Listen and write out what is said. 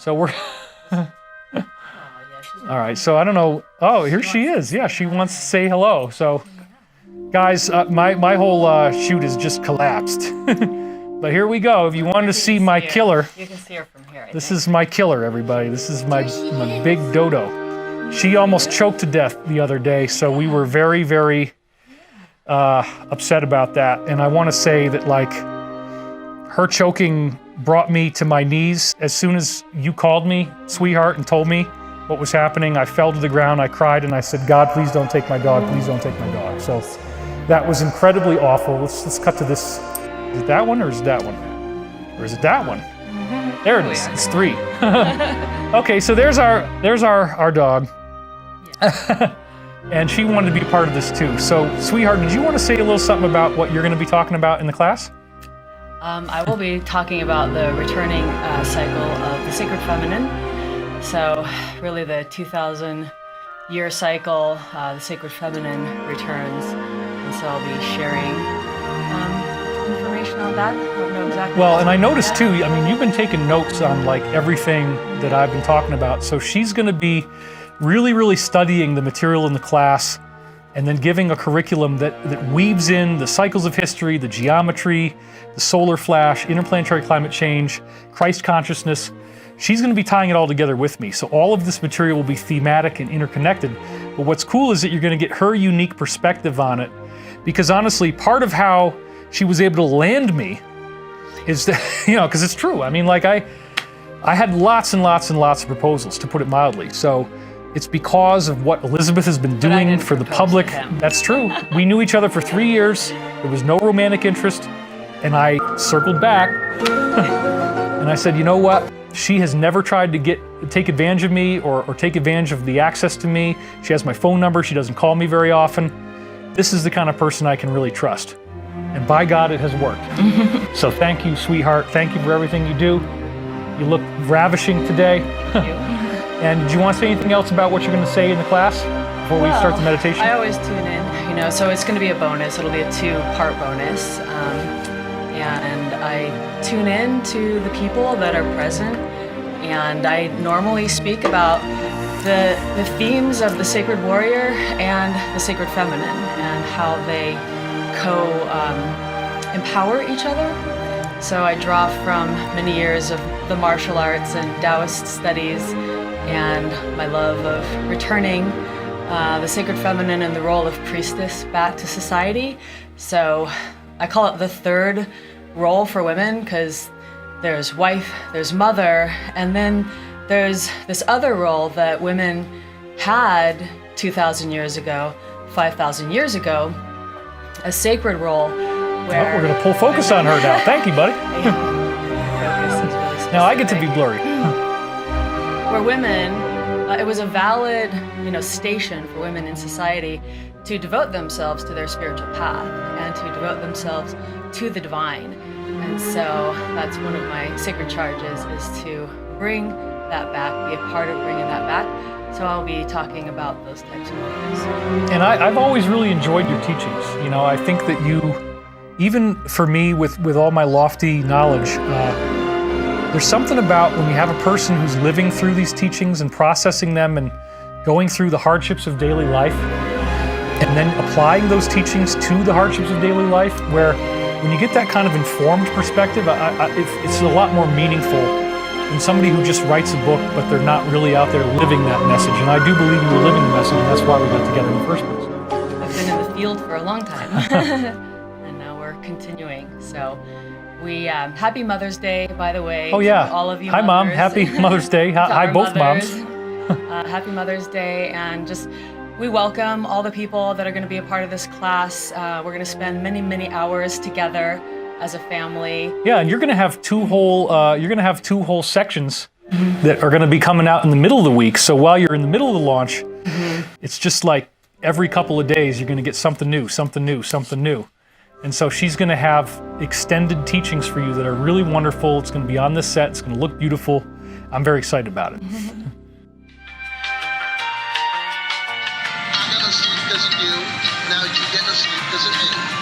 So we're... All right, so I don't know. Oh, here she is. Yeah, she wants to say hello. So, guys, my whole shoot has just collapsed. But here we go. If you wanted to see my killer, you can see her from here. This is my killer, everybody. This is my big dodo. She almost choked to death the other day, so we were very, very upset about that. And I want to say that, like, her choking brought me to my knees. As soon as you called me, sweetheart, and told me what was happening, I fell to the ground, I cried, and I said, God, please don't take my dog, please don't take my dog. So that was incredibly awful. Let's cut to this. Is it that one or is it that one? Or is it that one? There it is, it's 3. Okay, so there's our dog. Yeah. And she wanted to be a part of this too. So, sweetheart, did you want to say a little something about what you're going to be talking about in the class? I will be talking about the returning cycle of the sacred feminine. So really the 2,000-year cycle, the sacred feminine returns. And so I'll be sharing information on that. I don't know exactly. Well, and I noticed too, I mean, you've been taking notes on like everything that I've been talking about. So she's going to be really, really studying the material in the class and then giving a curriculum that weaves in the cycles of history, the geometry, the solar flash, interplanetary climate change, Christ consciousness. She's going to be tying it all together with me. So all of this material will be thematic and interconnected. But what's cool is that you're going to get her unique perspective on it. Because honestly, part of how she was able to land me is that, you know, because it's true. I mean, like I had lots and lots and lots of proposals, to put it mildly. So it's because of what Elizabeth has been doing for the public. That's true. We knew each other for 3 years. There was no romantic interest. And I circled back and I said, you know what? She has never tried to take advantage of me or take advantage of the access to me. She has my phone number. She doesn't call me very often. This is the kind of person I can really trust. And by God, it has worked. So thank you, sweetheart. Thank you for everything you do. You look ravishing today. Thank you. And do you want to say anything else about what you're going to say in the class before we start the meditation? I always tune in, you know, so it's going to be a bonus. It'll be a 2-part bonus. And I tune in to the people that are present, and I normally speak about the themes of the sacred warrior and the sacred feminine and how they empower each other. So I draw from many years of the martial arts and Taoist studies and my love of returning the sacred feminine and the role of priestess back to society. So I call it the 3rd role for women, because there's wife, there's mother, and then there's this other role that women had 2,000 years ago, 5,000 years ago, a sacred role where... Oh, we're going to pull focus on her now. Thank you, buddy. Now I get to be blurry. Where women, it was a valid, you know, station for women in society to devote themselves to their spiritual path and to devote themselves to the divine. And so that's one of my sacred charges, is to bring that back, be a part of bringing that back. So I'll be talking about those types of things. And I've always really enjoyed your teachings. You know, I think that you, even for me with all my lofty knowledge, there's something about when you have a person who's living through these teachings and processing them and going through the hardships of daily life, and then applying those teachings to the hardships of daily life, where when you get that kind of informed perspective, it's a lot more meaningful than somebody who just writes a book, but they're not really out there living that message. And I do believe you were living the message, and that's why we got together in the first place. I've been in the field for a long time, and now we're continuing. So happy Mother's Day, by the way. Oh yeah. To all of you. Hi, Mom. Happy Mother's Day. Hi, both mothers. Happy Mother's Day, and just we welcome all the people that are going to be a part of this class. We're going to spend many, many hours together as a family. Yeah, and you're going to have two whole sections that are going to be coming out in the middle of the week. So while you're in the middle of the launch, it's just like every couple of days you're going to get something new, something new, something new. And so she's going to have extended teachings for you that are really wonderful. It's going to be on this set. It's going to look beautiful. I'm very excited about it. Doesn't you? Now you get asleep doesn't mean.